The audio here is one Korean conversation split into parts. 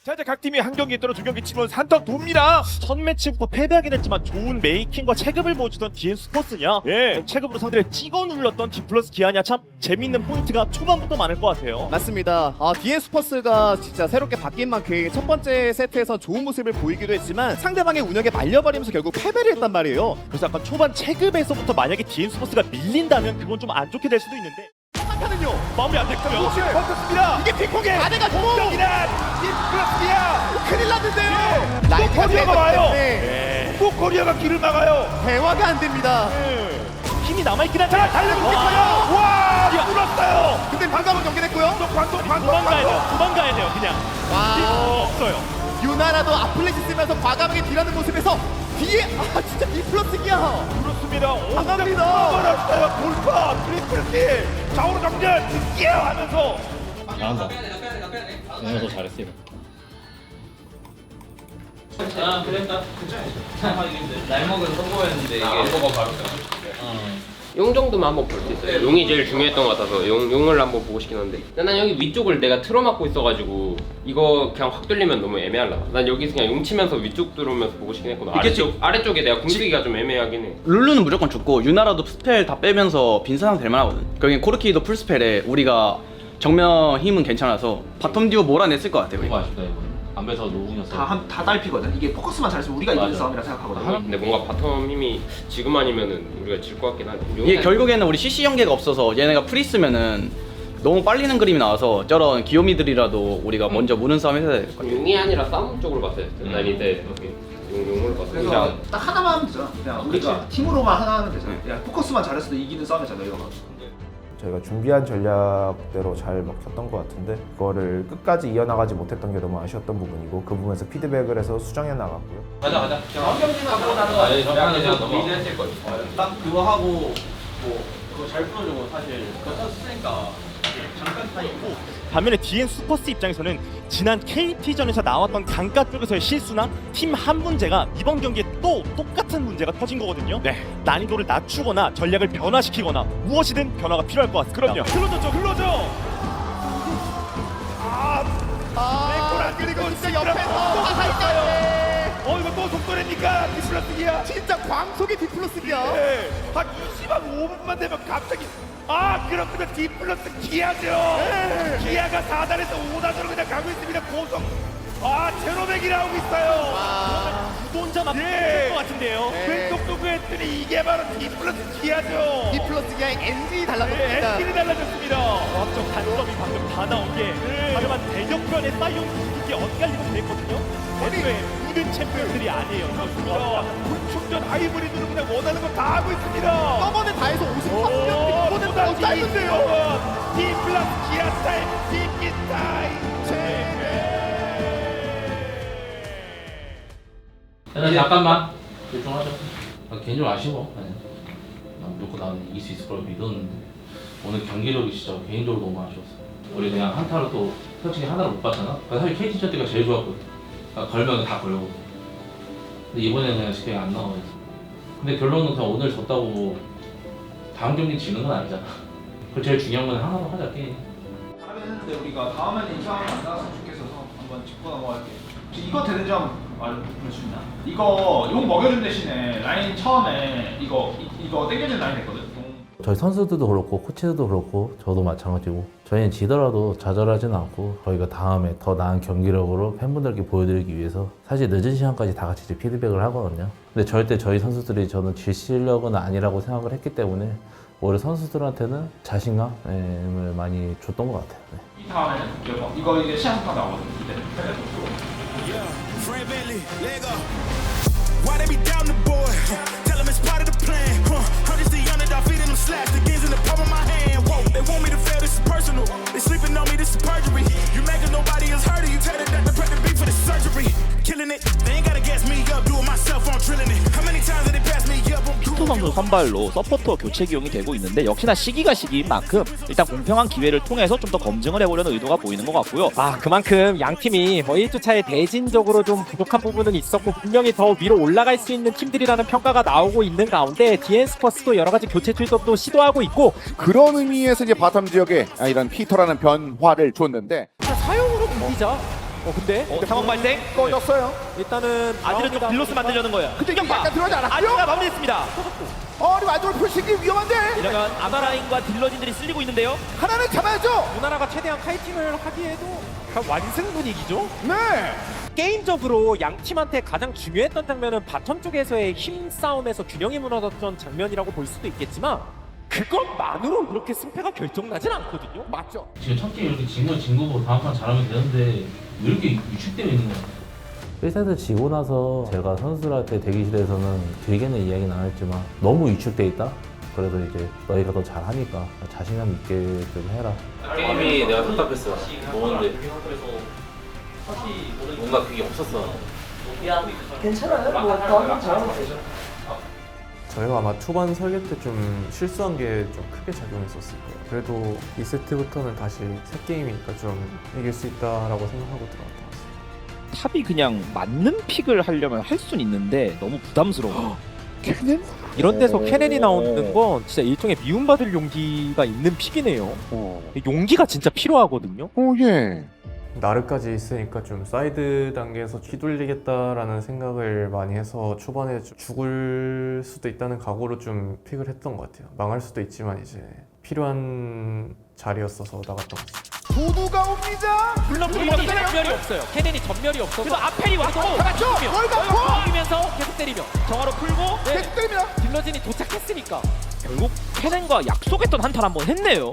자, 이제 각 팀이 한 경기 또는 두 경기 치면서 한턱 돕니다. 첫 매치부터 패배하긴 했지만 좋은 메이킹과 체급을 보여주던 DN 스포츠냐, 체급으로 상대를 찍어 눌렀던 디플러스 기아냐, 참 재밌는 포인트가 초반부터 많을 것 같아요. 맞습니다. DN 스퍼스가 진짜 새롭게 바뀐 만큼 첫 번째 세트에서 좋은 모습을 보이기도 했지만 상대방의 운영에 말려버리면서 결국 패배를 했단 말이에요. 그래서 약간 초반 체급에서부터 만약에 DN 스포츠가 밀린다면 그건 좀 안 좋게 될 수도 있는데 한타는요. 마음이 안 됐고요. 버텼습니다. 이게 핑퐁에 아내가 공격이란 디플러스기아. 큰일 났는데요. 또 라이트가 코리아가 와요. 때문에 또 코리아가 길을 막아요. 대화가 안 됩니다. 힘이 남아있긴 한데 달려붙겠어요. 와, 뚫었어요. 근데 방금은 경기됐고요. 또 광동 도망가야 돼요 그냥. 와, 없어요. 유나라도 아플레시 쓰면서 과감하게 딜하는 모습에서 뒤에 진짜 디플러스기야. 그렇습니다. 나갑니다. 버렸어요. 돌파, 트리플 킬, 좌우로 정렬, 끼야 하면서. 잘한다. 얘네 더 잘했어 이거. 아 그랬다. 날 먹은 선거였는데 이게 선거가 바로. 용 정도만 한번 볼 수 있어요. 용이 제일 중요했던 것 같아서 용을 한번 보고 싶긴 한데. 근데 난 여기 위쪽을 내가 틀어막고 있어가지고 이거 그냥 확 뚫리면 너무 애매하려. 난 여기서 그냥 용 치면서 위쪽 들어오면서 보고 싶긴 했거든. 아래쪽에 내가 궁쓰기가 좀 애매하긴 해. 룰루는 무조건 죽고 유나라도 스펠 다 빼면서 빈사상 될 만하거든. 결국엔 코르키도 풀스펠에 우리가 정면 힘은 괜찮아서 바텀 듀오 몰아냈을 것 같아 너무 우리가. 아쉽다 이거. 안배서 노궁이었어. 다 딸피거든. 이게 포커스만 잘했으면 우리가 이기는 맞아. 싸움이라 생각하거든. 근데 뭔가 바텀 힘이 지금 아니면은 우리가 질 것 같긴 하네. 이게 결국에는 우리 CC 연계가 없어서 얘네가 프리스면은 너무 빨리는 그림이 나와서 저런 기요미들이라도 우리가 먼저 무는 싸움 해야 될 것 같아. 용이 아니라 싸움 쪽으로 봤어야 했어. 난 이때 용을 봤어. 그래서 딱 하나만 하면 되잖아. 그냥 우리가 팀으로만 하나 하면 되잖아. 그냥 포커스만 잘했어도 이기는 싸움이잖아 이거. 저희가 준비한 전략대로 잘 먹혔던 것 같은데 그거를 끝까지 이어나가지 못했던 게 너무 아쉬웠던 부분이고 그 부분에서 피드백을 해서 수정해 나갔고요. 가자. 한 경기만 하고 나는 거 아니야? 그냥 리드했을 거지. 딱 그거 하고 뭐 그거 잘 풀어주고 사실 그거 쓰니까 잠깐 타임고. 반면에 DN 슈퍼스 입장에서는 지난 KT전에서 나왔던 강가 쪽에서의 실수나 팀 한 문제가 이번 경기에 또 똑같은 문제가 터진 거거든요. 난이도를 낮추거나 전략을 변화시키거나 무엇이든 변화가 필요할 것 같습니다. 그럼요. 흘러져. 아, 그리고 진짜 옆에서 이거 또 속도내니까 디플러스기아. 진짜 광속의 디플러스기야. 네. 한 25분만 되면 갑자기 그렇군요. 디플러스 기아죠. 기아가 4단에서 5단으로 그냥 가고 있습니다. 고속. 제로백이 나오고 있어요. 구돈자 맞을 것 같은데요. 왼쪽 도구 했더니 이게 바로 디플러스 기아죠. 디플러스기아의 엔진이 달라졌습니다. 엔진이 달라졌습니다. 과학적 단점이 방금 다 나온 게 하지만 대격변의 사이온 공격이 엇갈리고 그랬거든요. 애초에 모든 챔피언들이 아니에요. 충전 하이브리드로 그냥 원하는 거 다 하고 있습니다. 저번에 다 해서 53명 이거는 더 짧은데요. 디플러스 기아 스타일, 디키 스타일. 잠깐만 집중하자. 개인적으로 아쉬워. 무조건 나는 이길 수 있을 거라고 믿었는데 오늘 경기력이 진짜 개인적으로 너무 아쉬웠어. 우리 그냥 한타로 또 솔직히 하나를 못 봤잖아. 사실 KT전 때가 제일 좋았거든. 걸면 다 걸고. 근데 이번에는 그냥 쉽게 안 나와서. 근데 결론은 그냥 오늘 졌다고 뭐 다음 경기 지는 건 아니잖아. 그 제일 중요한 건 하나로 하자 게임. 잘하긴 했는데 우리가 다음에는 이 상황이 안 나왔으면 좋겠어서 한번 짚고 넘어갈게. 혹시 이거 되는 점 알려줄 수 있나? 이거 용 먹여준 대신에 라인 처음에 이거 땡겨진 라인 했거든. 저희 선수들도 그렇고 코치들도 그렇고 저도 마찬가지고 저희는 지더라도 좌절하지는 않고 저희가 다음에 더 나은 경기력으로 팬분들께 보여드리기 위해서 사실 늦은 시간까지 다 같이 이제 피드백을 하거든요. 근데 절대 저희 선수들이 저는 질 실력은 아니라고 생각을 했기 때문에 오히려 선수들한테는 자신감을 많이 줬던 것 같아요. 이 다음에는 이거 이제 시합부터 나오거든. 이때. Frank Bentley, Lego. Why they be down the boy? Tell them it's part of the plan. I'm just the underdog feeding them slaps. The gains in the palm of my hand. Whoa, they want me to fail, this is personal. They sleeping on me, this is perjury. You make it, nobody has heard of you. Tell the doctor, prep the beat for the surgery. Killing it, they ain't gotta gas me up. Do it myself, I'm drilling it. How many times did they pass me up? 피토 선수 선발로 서포터 교체 기용이 되고 있는데 역시나 시기가 시기인 만큼 일단 공평한 기회를 통해서 좀 더 검증을 해보려는 의도가 보이는 것 같고요. 그만큼 양 팀이 뭐 1주차에 대진적으로 좀 부족한 부분은 있었고 분명히 더 위로 올라갈 수 있는 팀들이라는 평가가 나오고 있는 가운데 DN 스퍼스도 여러 가지 교체 출동도 시도하고 있고 그런 의미에서 이제 바텀 지역에 이런 피터라는 변화를 줬는데 사용으로 이기자. 근데 상황 발생. 꺼졌어요. 일단은 아지르 쪽 딜로스 만들려는 거예요. 근데 이게 약간 들어가지 않았고요? 아지르가 마무리했습니다. 우리 완전 풀시기 위험한데. 이러면 아마라인과 딜러진들이 쓸리고 있는데요. 하나는 잡아야죠. 우나라가 최대한 카이팅을 하기에도 완승 분위기죠. 네. 게임적으로 양 팀한테 가장 중요했던 장면은 바텀 쪽에서의 힘 싸움에서 균형이 무너졌던 장면이라고 볼 수도 있겠지만 그것만으로 그렇게 승패가 결정나진 않거든요. 맞죠. 지금 첫 게임 이렇게 진 거고 다음 판 잘하면 되는데 왜 이렇게 위축되어 있는 거야? 1세트 지고 나서 제가 선수들한테 대기실에서는 길게는 이야기는 안 했지만 너무 위축돼 있다? 그래도 이제 너희가 더 잘하니까 자신감 있게 좀 해라. 게임이 내가 답답했어. 먹었는데 뭔가 그게 없었어. 저희가 아마 초반 설계 때 좀 실수한 게 좀 크게 작용했었을 거예요. 그래도 2세트부터는 다시 새 게임이니까 좀 이길 수 있다라고 생각하고 들어갔던 것 같습니다. 탑이 그냥 맞는 픽을 하려면 할 수는 있는데 너무 부담스러워. 캐넨? 이런 데서 캐넨이 나오는 건 진짜 일종의 미움받을 용기가 있는 픽이네요. 용기가 진짜 필요하거든요. 예. 나르까지 있으니까 좀 사이드 단계에서 휘둘리겠다라는 생각을 많이 해서 초반에 죽을 수도 있다는 각오로 좀 픽을 했던 것 같아요. 망할 수도 있지만 이제 필요한 자리였어서 나갔던 것 같습니다. 도두가 옵니다. 물론 캐넨이 전멸이 없어요. 캐넨이 전멸이 없어서 그래서 아펠이 왔고 맞죠? 월가포. 이면서 계속 때리며 정화로 풀고 계속 때립니다. 딜러진이 도착했으니까 결국 캐넨과 약속했던 한타를 한번 했네요.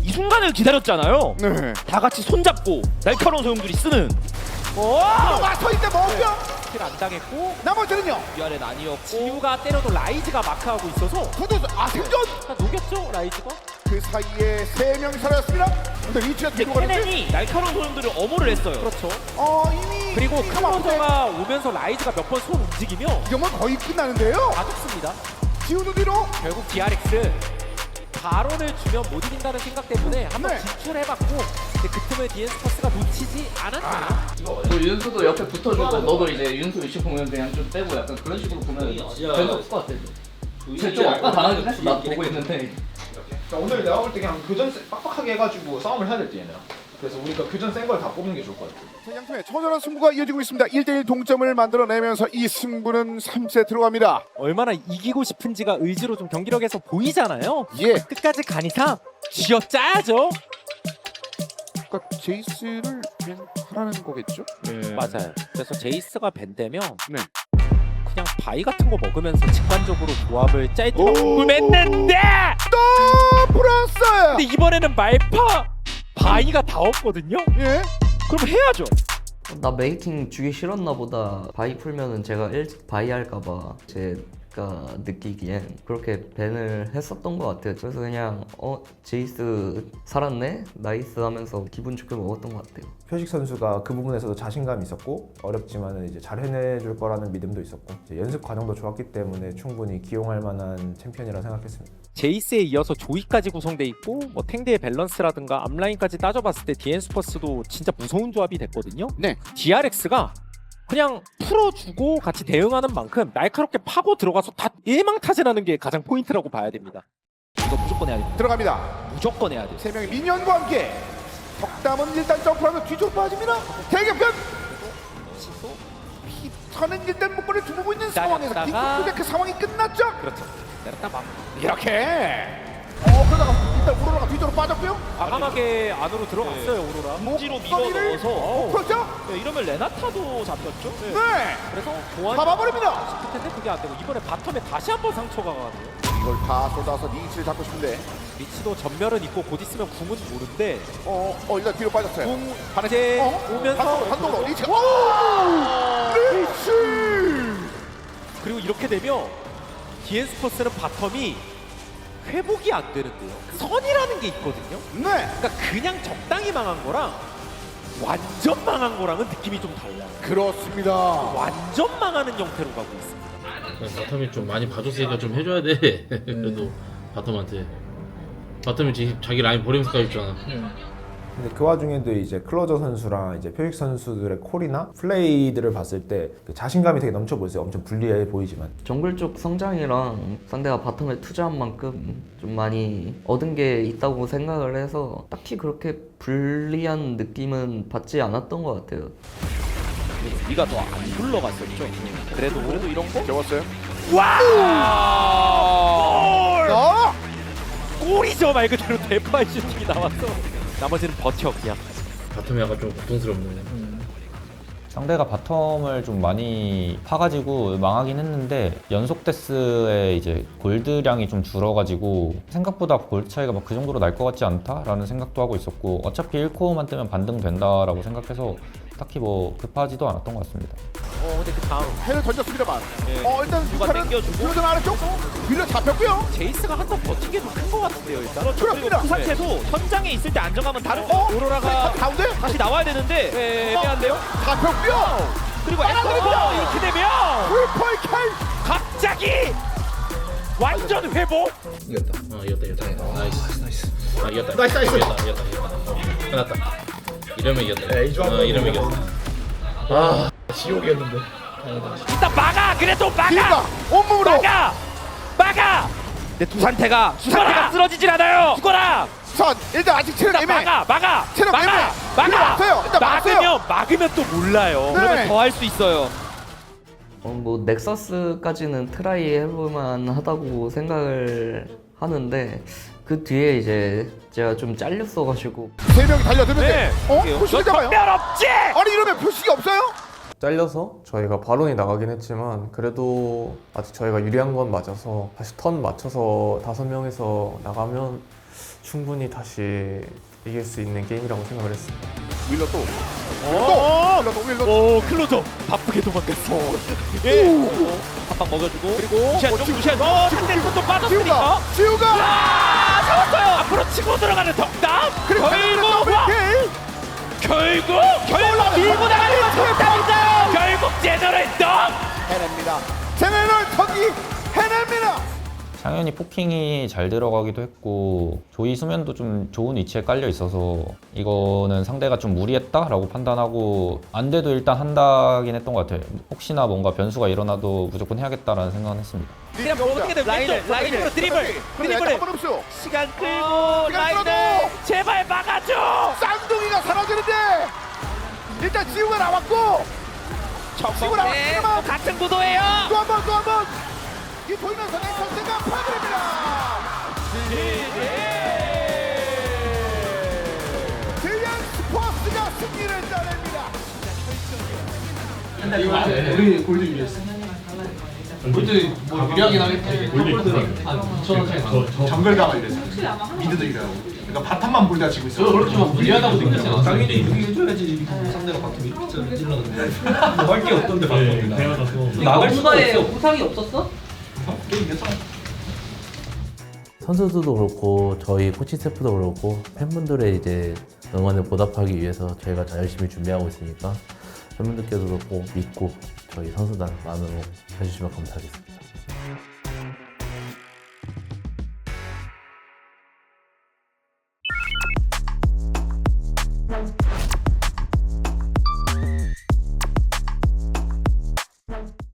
이 순간을 기다렸잖아요. 네. 다 같이 손잡고 날카로운 소용돌이 쓰는. 도두가 서 있는데 먹으면 킬 안 당했고 나머지는요. 위아래는 아니었고. 지우가 때려도 라이즈가 마크하고 있어서 도두 생존. 다 녹였죠 라이즈가. 그 사이에 3명이 살아났습니다. 근데 리치가 근데 뒤로 가는데. 캐넨이 날카로운 소용돌이를 어모를 했어요. 그렇죠. 이미 그리고 클로저가 오면서 라이즈가 몇 번 손 움직이며 이러면 거의 끝나는데요. 다 죽습니다. 지우도 뒤로. 결국 DRX 바론을 주면 못 이긴다는 생각 때문에 한번 네. 진출해봤고 근데 그 틈을 디엔스퍼스가 놓치지 않았네요. 윤수도 옆에 붙어주고 너도 이제 윤수 위치 보면 그냥 좀 빼고 약간 그런 식으로 보면 괜찮을 것 같아. 쟤좀 아까 당하긴 했어. 나 보고 있는데. 자, 오늘 내가 볼 때 그냥 교전 빡빡하게 해가지고 싸움을 해야 될 때 얘네랑. 그래서 우리가 교전 센 걸 다 뽑는 게 좋을 것 같아. 자, 양팀의 처절한 승부가 이어지고 있습니다. 1대1 동점을 만들어내면서 이 승부는 3세트로 갑니다. 얼마나 이기고 싶은지가 의지로 좀 경기력에서 보이잖아요. 예. 끝까지 간 이상 쥐어짜야죠. 그러니까 제이스를 하라는 거겠죠? 맞아요. 그래서 제이스가 밴되면 네. 그냥 바위 같은 거 먹으면서 직관적으로 조합을 짤 때가 궁금했는데 또 풀었어요. 근데 이번에는 말파 바위가 다 없거든요. 예. 그럼 해야죠. 나 메이킹 주기 싫었나 보다. 바이 풀면은 제가 일찍 바이 할까봐 제가 느끼기엔 그렇게 밴을 했었던 것 같아요. 그래서 그냥 제이스 살았네? 나이스 하면서 기분 좋게 먹었던 것 같아요. 표식 선수가 그 부분에서도 자신감이 있었고 어렵지만 이제 잘 해내줄 거라는 믿음도 있었고 이제 연습 과정도 좋았기 때문에 충분히 기용할 만한 챔피언이라 생각했습니다. 제이스에 이어서 조이까지 구성돼 있고 뭐 탱대의 밸런스라든가 앞라인까지 따져봤을 때 디엔스퍼스도 진짜 무서운 조합이 됐거든요. 네. DRX가 그냥 풀어주고 같이 대응하는 만큼 날카롭게 파고 들어가서 다 일망타진하는 게 가장 포인트라고 봐야 됩니다. 이거 무조건 해야 돼. 들어갑니다. 무조건 해야 돼. 3명의 미니언과 함께 덕담은 일단 점프하면 뒤쪽으로 빠집니다. 대격변. 피터는 일단 목걸이를 두고 있는 상황에서 딩크의 그 상황이 끝났죠. 그렇죠. 내렸다 막 이렇게. 그러다가 일단 오로라가 뒤쪽으로 빠졌고요. 과감하게 안으로 들어갔어요 오로라. 목지로 밀어넣어서 그렇죠? 이러면 레나타도 잡혔죠. 네. 그래서 교환이 잡아버립니다. 싶을 텐데 그게 안 되고 이번에 바텀에 다시 한번 상처가 가네요. 이걸 다 쏟아서 리치를 잡고 싶은데. 리치도 전멸은 있고 곧 있으면 궁은 모른데 일단 뒤로 빠졌어요. 궁 이제 오면서 한동으로 리치가. 오! 리치! 그리고 이렇게 되면 디엔스퍼스는 바텀이 회복이 안 되는데요. 선이라는 게 있거든요. 네. 그러니까 그냥 적당히 망한 거랑 완전 망한 거랑은 느낌이 좀 달라요. 그렇습니다. 완전 망하는 형태로 가고 있습니다. 바텀이 좀 많이 봐줬으니까 좀 해줘야 돼. 그래도 바텀한테. 바텀이 지금 자기 라인 버리면서 가있잖아. 근데 그 와중에도 이제 클로저 선수랑 이제 표식 선수들의 콜이나 플레이들을 봤을 때 그 자신감이 되게 넘쳐 보였어요. 엄청 불리해 보이지만. 정글 쪽 성장이랑 상대가 바텀에 투자한 만큼 좀 많이 얻은 게 있다고 생각을 해서 딱히 그렇게 불리한 느낌은 받지 않았던 것 같아요. 우리가 더 안 굴러갔었죠. 그래도 이런 거 배웠어요? 와! 골이죠 말 그대로 대파이 슈팅이 나왔어. 나머지는 버텨 그냥. 바텀이 약간 좀 고통스럽네. 상대가 바텀을 좀 많이 파가지고 망하긴 했는데 연속 데스에 이제 골드량이 좀 줄어가지고 생각보다 골드 차이가 막 그 정도로 날 것 같지 않다라는 생각도 하고 있었고 어차피 1코어만 뜨면 반등 된다라고 생각해서 딱히 뭐 급하지도 않았던 것 같습니다. 근데 그 다음 해를 던졌습니다만. 네. 일단 누가 땡겨주고. 그러던 아래쪽 밀려 잡혔고요. 제이스가 한 번 버틴 게 좀 큰 것 같은데요 일단. 그리고 그 상태도 현장에 있을 때 안정감은 다른 오로라가 가운데 다시 나와야 되는데 네, 애매한데요? 잡혔고요. 그리고 에스터 이렇게 되면 풀폴 갑자기 완전 회복. 이겼다. 이겼다. 나이스. 이겼다. 이겼다. 끝났다. 이러면 이겼다. 이러면 이겼다. 지옥이었는데. 일단 막아. 그래도 막아. 뒤가 온몸으로 막아. 내 두 상태가 쓰러지질 않아요. 죽어라. 선 일단 아직 체력 애매. 막아. 체력 애매. 왔어요. 일단 막았어요. 막으면 또 몰라요. 네. 그러면 더 할 수 있어요. 뭐 넥서스까지는 트라이 해볼만 하다고 생각을 하는데 그 뒤에 이제 제가 좀 잘렸어가지고 세 명이 달려드는데 표식이 잡아요. 별 없지. 아니 이러면 표식이 없어요? 잘려서 저희가 발언이 나가긴 했지만 그래도 아직 저희가 유리한 건 맞아서 다시 턴 맞춰서 5명에서 나가면 충분히 다시 이길 수 있는 게임이라고 생각을 했습니다. 윌러 또. 윌러. 오 클로저 바쁘게 도망갔어. 한방 먹여주고 그리고 루시안 상대 손도 빠졌으니까. 지우가 잡았어요. 앞으로 치고 들어가는 덕담. 그리고 결국 밀고 나가는 건 덕담이죠. 결국 제너럴 덕 해냅니다. 제너럴 덕이 해냅니다. 당연히 포킹이 잘 들어가기도 했고 조이 수면도 좀 좋은 위치에 깔려 있어서 이거는 상대가 좀 무리했다라고 판단하고 안 돼도 일단 한다긴 했던 것 같아요. 혹시나 뭔가 변수가 일어나도 무조건 해야겠다라는 생각은 했습니다. 그냥 뭐 어떻게든 라인으로 드리블을 한번 없어. 시간 끌고 라인을 제발 막아줘. 쌍둥이가 사라지는데 일단 지우가 나왔고 지우가 나왔지만 같은 구도예요. 또 한 번 이 보이면서 넥서스가 파괴됩니다. 제이안 스포츠가 승리를 따냅니다. 우리 골드 유리했어. 골드 뭐 유리하긴 하겠지. 골드는 한 2,000원 차이 나. 정글다가 이랬어. 미드도 이래요. 그러니까 바텀만 불다 지고 있어. 그렇지만 무리하다고 느꼈잖아. 당연히 유리해줘야지. 상대가 바텀 이렇게 찔렀는데 뭐 할 게 없던데 바텀이 나갈 수가 없어. 부상이 없었어? 선수들도 그렇고 저희 코칭 스태프도 그렇고 팬분들의 이제 응원에 보답하기 위해서 저희가 열심히 준비하고 있으니까 팬분들께서도 꼭 믿고 저희 선수단만으로 해주시면 감사하겠습니다.